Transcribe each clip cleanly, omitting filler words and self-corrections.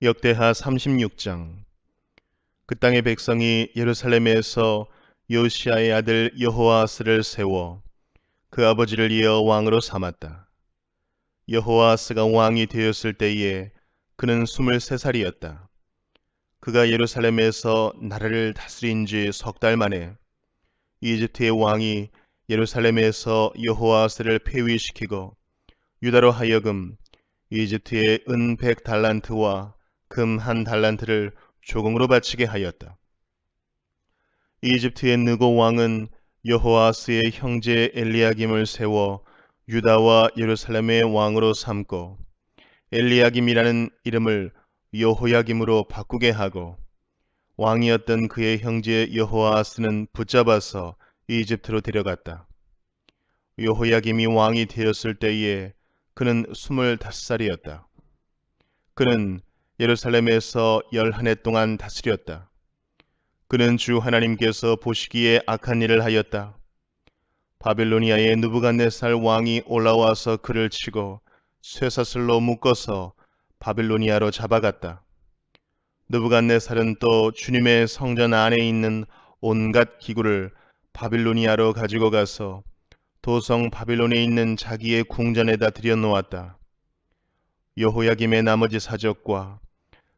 역대하 36장. 그 땅의 백성이 예루살렘에서 요시아의 아들 여호아스를 세워 그 아버지를 이어 왕으로 삼았다. 여호아스가 왕이 되었을 때에 그는 23살이었다. 그가 예루살렘에서 나라를 다스린 지 석 달 만에 이집트의 왕이 예루살렘에서 여호아스를 폐위시키고 유다로 하여금 이집트의 은 100달란트와 금 1달란트를 조공으로 바치게 하였다. 이집트의 느고 왕은 여호아스의 형제 엘리야김을 세워 유다와 예루살렘의 왕으로 삼고 엘리야김이라는 이름을 여호야김으로 바꾸게 하고 왕이었던 그의 형제 여호아스는 붙잡아서 이집트로 데려갔다. 여호야김이 왕이 되었을 때에 그는 25살이었다. 그는 예루살렘에서 11해 동안 다스렸다. 그는 주 하나님께서 보시기에 악한 일을 하였다. 바빌로니아의 느부갓네살 왕이 올라와서 그를 치고 쇠사슬로 묶어서 바빌로니아로 잡아갔다. 느부갓네살은 또 주님의 성전 안에 있는 온갖 기구를 바빌로니아로 가지고 가서 도성 바빌론에 있는 자기의 궁전에다 들여놓았다. 여호야김의 나머지 사적과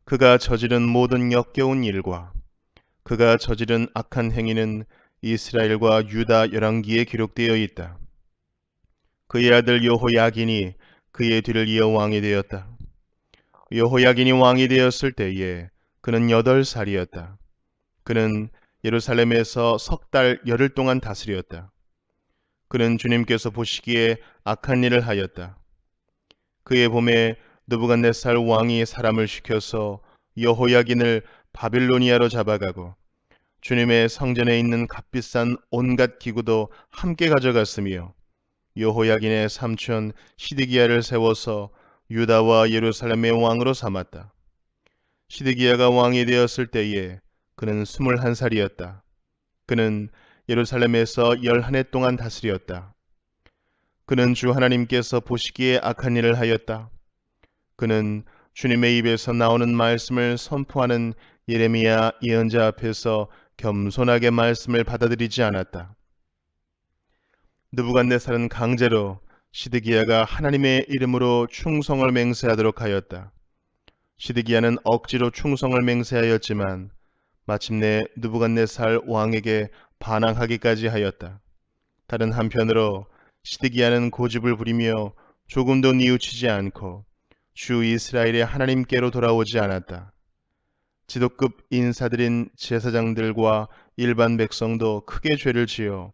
그가 저지른 모든 역겨운 일과 그가 저지른 악한 행위는 이스라엘과 유다 열왕기에 기록되어 있다. 그의 아들 여호야긴이 그의 뒤를 이어 왕이 되었다. 여호야긴이 왕이 되었을 때에 그는 8살이었다. 그는 예루살렘에서 석 달 열흘 동안 다스렸다. 그는 주님께서 보시기에 악한 일을 하였다. 그의 봄에 느부갓네살 왕이 사람을 시켜서 여호야긴을 바빌로니아로 잡아가고 주님의 성전에 있는 값비싼 온갖 기구도 함께 가져갔으며 여호야긴의 삼촌 시드기야를 세워서 유다와 예루살렘의 왕으로 삼았다. 시드기야가 왕이 되었을 때에 그는 21살이었다. 그는 예루살렘에서 11해 동안 다스렸다. 그는 주 하나님께서 보시기에 악한 일을 하였다. 그는 주님의 입에서 나오는 말씀을 선포하는 예레미야 예언자 앞에서 겸손하게 말씀을 받아들이지 않았다. 느부갓네살은 강제로 시드기야가 하나님의 이름으로 충성을 맹세하도록 하였다. 시드기야는 억지로 충성을 맹세하였지만 마침내 느부갓네살 왕에게 반항하기까지 하였다. 다른 한편으로 시드기야는 고집을 부리며 조금도 뉘우치지 않고 주 이스라엘의 하나님께로 돌아오지 않았다. 지도급 인사들인 제사장들과 일반 백성도 크게 죄를 지어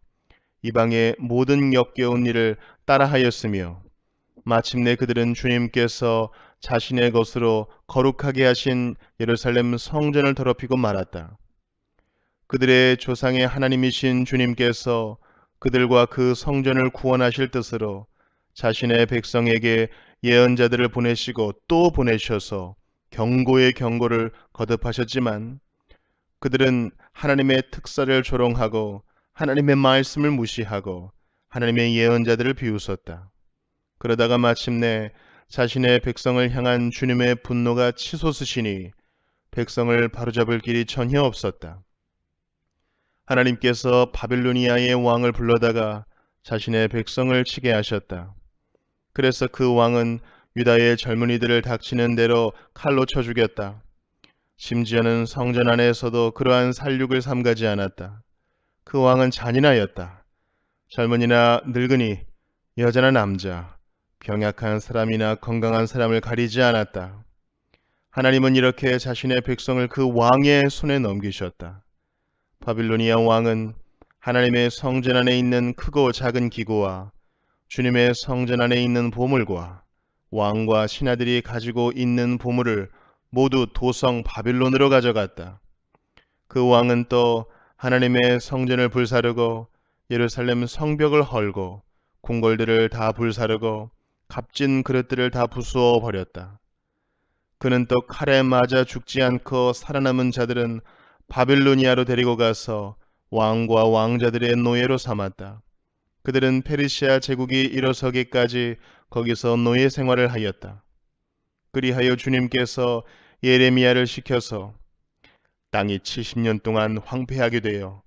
이방의 모든 역겨운 일을 따라하였으며 마침내 그들은 주님께서 자신의 것으로 거룩하게 하신 예루살렘 성전을 더럽히고 말았다. 그들의 조상의 하나님이신 주님께서 그들과 그 성전을 구원하실 뜻으로 자신의 백성에게 예언자들을 보내시고 또 보내셔서 경고의 경고를 거듭하셨지만 그들은 하나님의 특사를 조롱하고 하나님의 말씀을 무시하고 하나님의 예언자들을 비웃었다. 그러다가 마침내 자신의 백성을 향한 주님의 분노가 치솟으시니 백성을 바로잡을 길이 전혀 없었다. 하나님께서 바빌로니아의 왕을 불러다가 자신의 백성을 치게 하셨다. 그래서 그 왕은 유다의 젊은이들을 닥치는 대로 칼로 쳐 죽였다. 심지어는 성전 안에서도 그러한 살육을 삼가지 않았다. 그 왕은 잔인하였다. 젊은이나 늙은이, 여자나 남자, 병약한 사람이나 건강한 사람을 가리지 않았다. 하나님은 이렇게 자신의 백성을 그 왕의 손에 넘기셨다. 바빌로니아 왕은 하나님의 성전 안에 있는 크고 작은 기구와 주님의 성전 안에 있는 보물과 왕과 신하들이 가지고 있는 보물을 모두 도성 바빌론으로 가져갔다. 그 왕은 또 하나님의 성전을 불사르고 예루살렘 성벽을 헐고 궁궐들을 다 불사르고 값진 그릇들을 다 부수어 버렸다. 그는 또 칼에 맞아 죽지 않고 살아남은 자들은 바빌로니아로 데리고 가서 왕과 왕자들의 노예로 삼았다. 그들은 페르시아 제국이 일어서기까지 거기서 노예 생활을 하였다. 그리하여 주님께서 예레미야를 시켜서 땅이 70년 동안 황폐하게 되어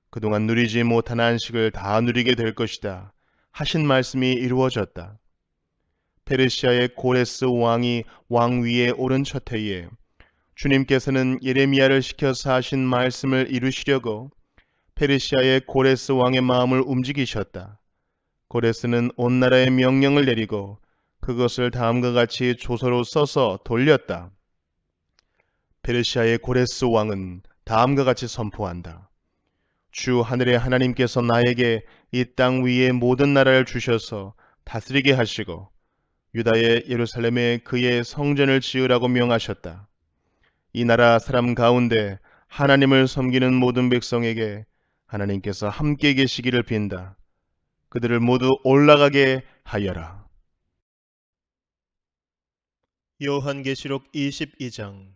그동안 누리지 못한 안식을 다 누리게 될 것이다 하신 말씀이 이루어졌다. 페르시아의 고레스 왕이 왕위에 오른 첫 해에 주님께서는 예레미야를 시켜서 하신 말씀을 이루시려고 페르시아의 고레스 왕의 마음을 움직이셨다. 고레스는 온 나라에 명령을 내리고 그것을 다음과 같이 조서로 써서 돌렸다. 페르시아의 고레스 왕은 다음과 같이 선포한다. 주 하늘의 하나님께서 나에게 이 땅 위의 모든 나라를 주셔서 다스리게 하시고 유다의 예루살렘에 그의 성전을 지으라고 명하셨다. 이 나라 사람 가운데 하나님을 섬기는 모든 백성에게 하나님께서 함께 계시기를 빈다. 그들을 모두 올라가게 하여라. 요한계시록 22장.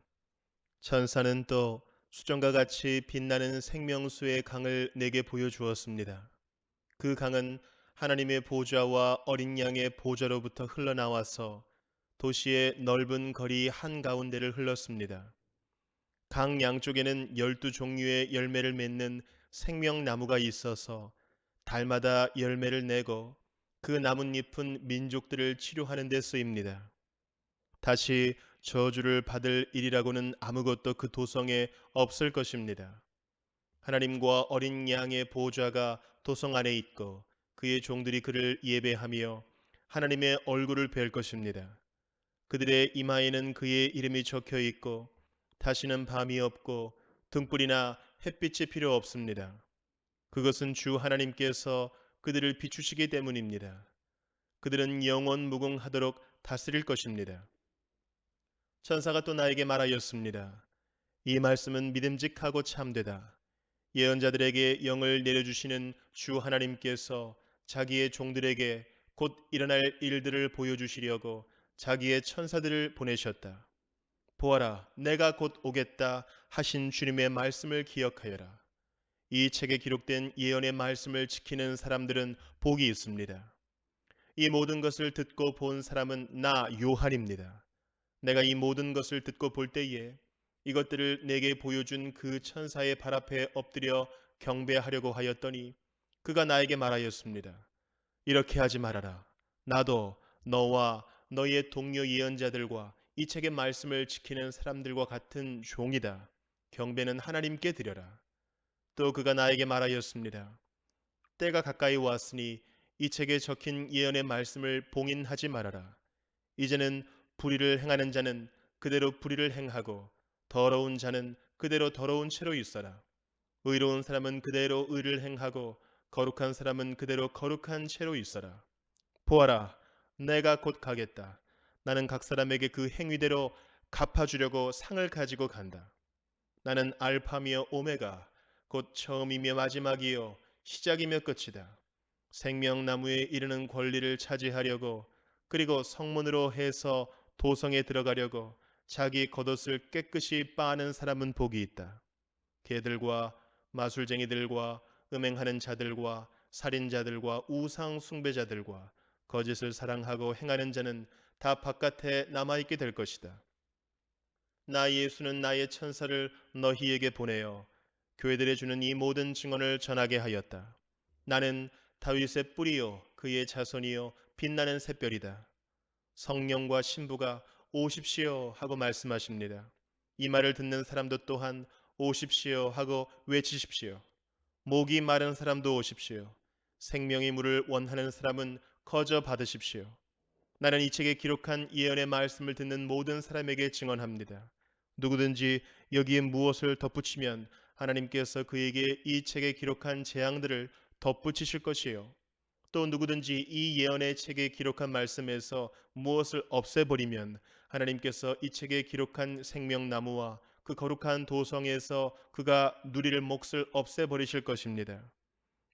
천사는 또 수정과 같이 빛나는 생명수의 강을 내게 보여주었습니다. 그 강은 하나님의 보좌와 어린 양의 보좌로부터 흘러나와서 도시의 넓은 거리 한가운데를 흘렀습니다. 강 양쪽에는 12종류의 열매를 맺는 생명나무가 있어서 달마다 열매를 내고 그 나뭇잎은 민족들을 치료하는 데 쓰입니다. 다시 저주를 받을 일이라고는 아무것도 그 도성에 없을 것입니다. 하나님과 어린 양의 보좌가 도성 안에 있고 그의 종들이 그를 예배하며 하나님의 얼굴을 뵐 것입니다. 그들의 이마에는 그의 이름이 적혀 있고 다시는 밤이 없고 등불이나 햇빛이 필요 없습니다. 그것은 주 하나님께서 그들을 비추시기 때문입니다. 그들은 영원 무궁하도록 다스릴 것입니다. 천사가 또 나에게 말하였습니다. 이 말씀은 믿음직하고 참되다. 예언자들에게 영을 내려주시는 주 하나님께서 자기의 종들에게 곧 일어날 일들을 보여주시려고 자기의 천사들을 보내셨다. 보아라, 내가 곧 오겠다 하신 주님의 말씀을 기억하여라. 이 책에 기록된 예언의 말씀을 지키는 사람들은 복이 있습니다. 이 모든 것을 듣고 본 사람은 나 요한입니다. 내가 이 모든 것을 듣고 볼 때에 이것들을 내게 보여준 그 천사의 발 앞에 엎드려 경배하려고 하였더니 그가 나에게 말하였습니다. 이렇게 하지 말아라. 나도 너와 너의 동료 예언자들과 이 책의 말씀을 지키는 사람들과 같은 종이다. 경배는 하나님께 드려라. 또 그가 나에게 말하였습니다. 때가 가까이 왔으니 이 책에 적힌 예언의 말씀을 봉인하지 말아라. 이제는 불의를 행하는 자는 그대로 불의를 행하고 더러운 자는 그대로 더러운 채로 있어라. 의로운 사람은 그대로 의를 행하고 거룩한 사람은 그대로 거룩한 채로 있어라. 보아라, 내가 곧 가겠다. 나는 각 사람에게 그 행위대로 갚아주려고 상을 가지고 간다. 나는 알파며 오메가, 곧 처음이며 마지막이요 시작이며 끝이다. 생명나무에 이르는 권리를 차지하려고 그리고 성문으로 해서 도성에 들어가려고 자기 겉옷을 깨끗이 빠는 사람은 복이 있다. 개들과 마술쟁이들과 음행하는 자들과 살인자들과 우상 숭배자들과 거짓을 사랑하고 행하는 자는 다 바깥에 남아있게 될 것이다. 나 예수는 나의 천사를 너희에게 보내어 교회들에 주는 이 모든 증언을 전하게 하였다. 나는 다윗의 뿌리요 그의 자손이요 빛나는 샛별이다. 성령과 신부가 오십시오 하고 말씀하십니다. 이 말을 듣는 사람도 또한 오십시오 하고 외치십시오. 목이 마른 사람도 오십시오. 생명의 물을 원하는 사람은 거저 받으십시오. 나는 이 책에 기록한 예언의 말씀을 듣는 모든 사람에게 증언합니다. 누구든지 여기에 무엇을 덧붙이면 하나님께서 그에게 이 책에 기록한 재앙들을 덧붙이실 것이요. 또 누구든지 이 예언의 책에 기록한 말씀에서 무엇을 없애버리면 하나님께서 이 책에 기록한 생명나무와 그 거룩한 도성에서 그가 누릴 몫을 없애버리실 것입니다.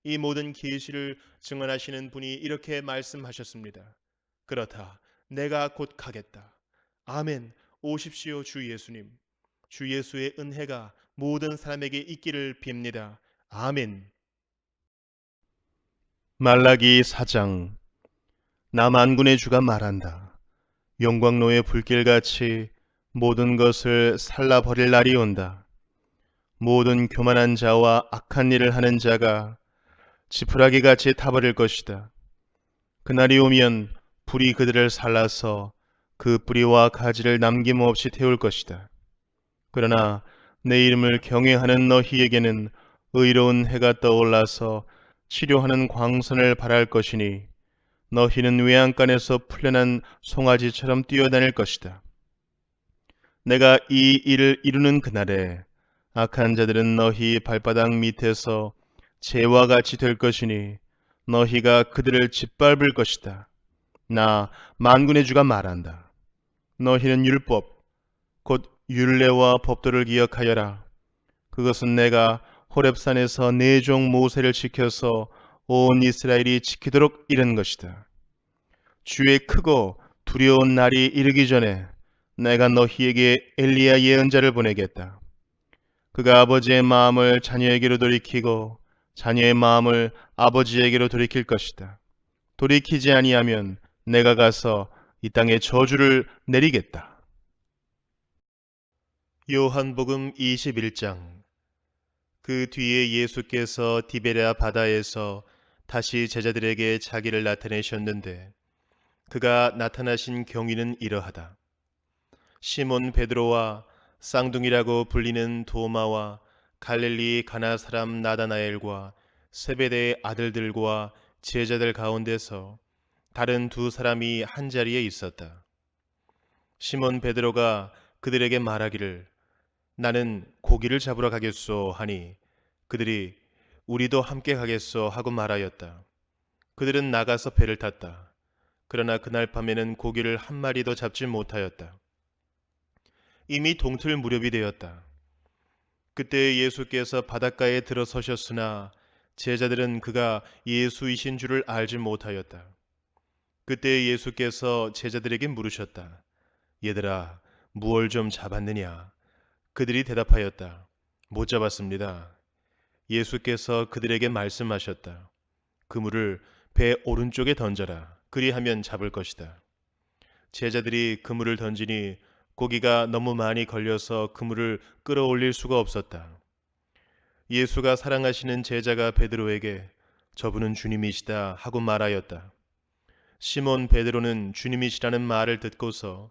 이 모든 계시를 증언하시는 분이 이렇게 말씀하셨습니다. 그렇다. 내가 곧 가겠다. 아멘. 오십시오 주 예수님. 주 예수의 은혜가 모든 사람에게 있기를 빕니다. 아멘. 말라기 4장. 나 만군의 주가 말한다. 영광로의 불길같이 모든 것을 살라버릴 날이 온다. 모든 교만한 자와 악한 일을 하는 자가 지푸라기같이 타버릴 것이다. 그날이 오면 불이 그들을 살라서 그 뿌리와 가지를 남김없이 태울 것이다. 그러나 내 이름을 경외하는 너희에게는 의로운 해가 떠올라서 치료하는 광선을 발할 것이니 너희는 외양간에서 풀려난 송아지처럼 뛰어다닐 것이다. 내가 이 일을 이루는 그날에 악한 자들은 너희 발바닥 밑에서 재와 같이 될 것이니 너희가 그들을 짓밟을 것이다. 나 만군의 주가 말한다. 너희는 율법 곧 율례와 법도를 기억하여라. 그것은 내가 호렙산에서 내 종 모세를 지켜서 온 이스라엘이 지키도록 이른 것이다. 주의 크고 두려운 날이 이르기 전에 내가 너희에게 엘리야 예언자를 보내겠다. 그가 아버지의 마음을 자녀에게로 돌이키고 자녀의 마음을 아버지에게로 돌이킬 것이다. 돌이키지 아니하면 내가 가서 이 땅에 저주를 내리겠다. 요한복음 21장. 그 뒤에 예수께서 디베랴 바다에서 다시 제자들에게 자기를 나타내셨는데 그가 나타나신 경위는 이러하다. 시몬 베드로와 쌍둥이라고 불리는 도마와 갈릴리 가나 사람 나다나엘과 세베대의 아들들과 제자들 가운데서 다른 두 사람이 한 자리에 있었다. 시몬 베드로가 그들에게 말하기를 나는 고기를 잡으러 가겠소 하니 그들이 우리도 함께 가겠소 하고 말하였다. 그들은 나가서 배를 탔다. 그러나 그날 밤에는 고기를 한 마리도 잡지 못하였다. 이미 동틀 무렵이 되었다. 그때 예수께서 바닷가에 들어서셨으나 제자들은 그가 예수이신 줄을 알지 못하였다. 그때 예수께서 제자들에게 물으셨다. 얘들아, 무얼 좀 잡았느냐? 그들이 대답하였다. 못 잡았습니다. 예수께서 그들에게 말씀하셨다. 그물을 배 오른쪽에 던져라. 그리하면 잡을 것이다. 제자들이 그물을 던지니 고기가 너무 많이 걸려서 그물을 끌어올릴 수가 없었다. 예수가 사랑하시는 제자가 베드로에게 저분은 주님이시다 하고 말하였다. 시몬 베드로는 주님이시라는 말을 듣고서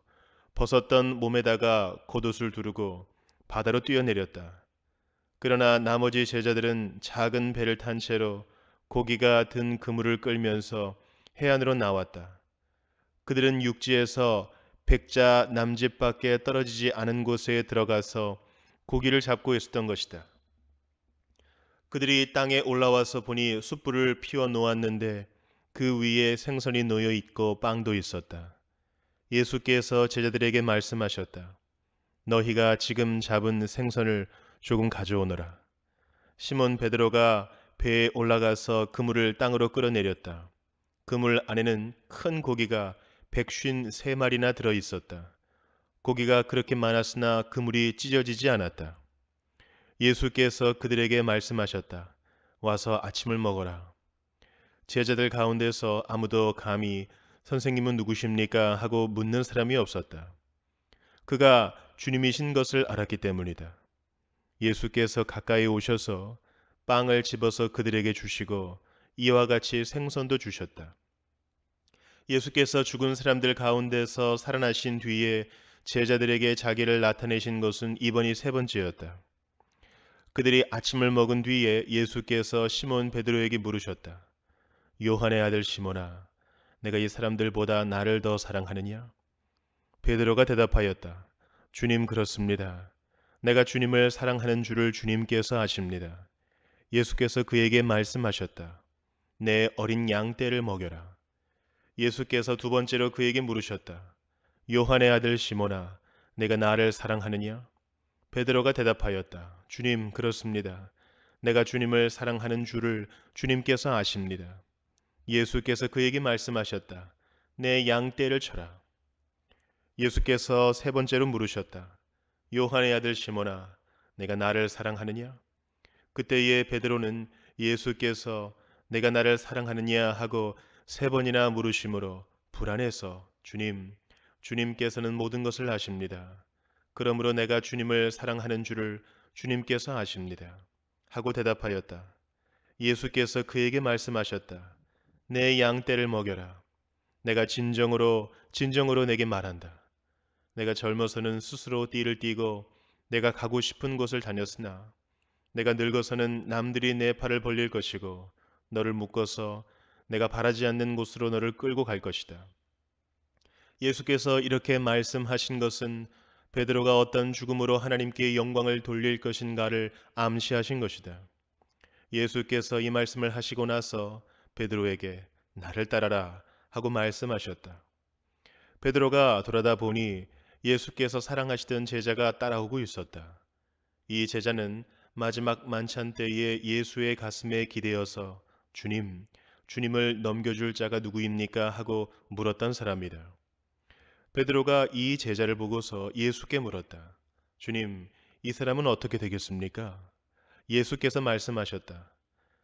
벗었던 몸에다가 겉옷을 두르고 바다로 뛰어내렸다. 그러나 나머지 제자들은 작은 배를 탄 채로 고기가 든 그물을 끌면서 해안으로 나왔다. 그들은 육지에서 백자 남짓밖에 떨어지지 않은 곳에 들어가서 고기를 잡고 있었던 것이다. 그들이 땅에 올라와서 보니 숯불을 피워 놓았는데 그 위에 생선이 놓여 있고 빵도 있었다. 예수께서 제자들에게 말씀하셨다. 너희가 지금 잡은 생선을 조금 가져오너라. 시몬 베드로가 배에 올라가서 그물을 땅으로 끌어내렸다. 그물 안에는 큰 고기가 153마리나 들어 있었다. 고기가 그렇게 많았으나 그물이 찢어지지 않았다. 예수께서 그들에게 말씀하셨다. 와서 아침을 먹어라. 제자들 가운데서 아무도 감히 선생님은 누구십니까? 하고 묻는 사람이 없었다. 그가 주님이신 것을 알았기 때문이다. 예수께서 가까이 오셔서 빵을 집어서 그들에게 주시고 이와 같이 생선도 주셨다. 예수께서 죽은 사람들 가운데서 살아나신 뒤에 제자들에게 자기를 나타내신 것은 이번이 세 번째였다. 그들이 아침을 먹은 뒤에 예수께서 시몬 베드로에게 물으셨다. 요한의 아들 시몬아, 내가 이 사람들보다 나를 더 사랑하느냐? 베드로가 대답하였다. 주님 그렇습니다. 내가 주님을 사랑하는 줄을 주님께서 아십니다. 예수께서 그에게 말씀하셨다. 내 어린 양떼를 먹여라. 예수께서 두 번째로 그에게 물으셨다. 요한의 아들 시몬아, 내가 나를 사랑하느냐? 베드로가 대답하였다. 주님, 그렇습니다. 내가 주님을 사랑하는 줄을 주님께서 아십니다. 예수께서 그에게 말씀하셨다. 내 양떼를 쳐라. 예수께서 세 번째로 물으셨다. 요한의 아들 시몬아, 내가 나를 사랑하느냐? 그때에 베드로는 예수께서 내가 나를 사랑하느냐 하고 세 번이나 물으심으로 불안해서 주님, 주님께서는 모든 것을 아십니다. 그러므로 내가 주님을 사랑하는 줄을 주님께서 아십니다. 하고 대답하였다. 예수께서 그에게 말씀하셨다. 내 양떼를 먹여라. 내가 진정으로 내게 말한다. 내가 젊어서는 스스로 띠를 띠고 내가 가고 싶은 곳을 다녔으나 내가 늙어서는 남들이 내 팔을 벌릴 것이고 너를 묶어서 내가 바라지 않는 곳으로 너를 끌고 갈 것이다. 예수께서 이렇게 말씀하신 것은 베드로가 어떤 죽음으로 하나님께 영광을 돌릴 것인가를 암시하신 것이다. 예수께서 이 말씀을 하시고 나서 베드로에게 나를 따라라 하고 말씀하셨다. 베드로가 돌아다 보니 예수께서 사랑하시던 제자가 따라오고 있었다. 이 제자는 마지막 만찬 때에 예수의 가슴에 기대어서 주님을 넘겨줄 자가 누구입니까? 하고 물었던 사람이다. 베드로가 이 제자를 보고서 예수께 물었다. 주님, 이 사람은 어떻게 되겠습니까? 예수께서 말씀하셨다.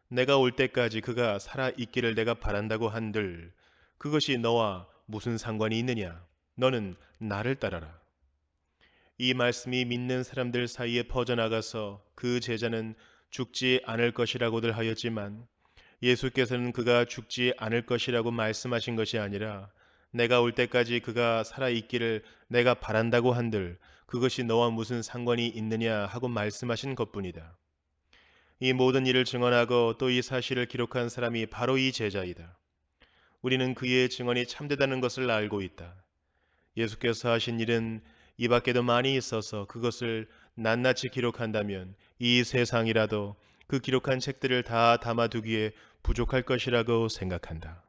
내가 올 때까지 그가 살아 있기를 내가 바란다고 한들 그것이 너와 무슨 상관이 있느냐? 너는 나를 따라라. 이 말씀이 믿는 사람들 사이에 퍼져나가서 그 제자는 죽지 않을 것이라고들 하였지만 예수께서는 그가 죽지 않을 것이라고 말씀하신 것이 아니라 내가 올 때까지 그가 살아 있기를 내가 바란다고 한들 그것이 너와 무슨 상관이 있느냐 하고 말씀하신 것뿐이다. 이 모든 일을 증언하고 또 이 사실을 기록한 사람이 바로 이 제자이다. 우리는 그의 증언이 참되다는 것을 알고 있다. 예수께서 하신 일은 이 밖에도 많이 있어서 그것을 낱낱이 기록한다면 이 세상이라도 그 기록한 책들을 다 담아두기에 부족할 것이라고 생각한다.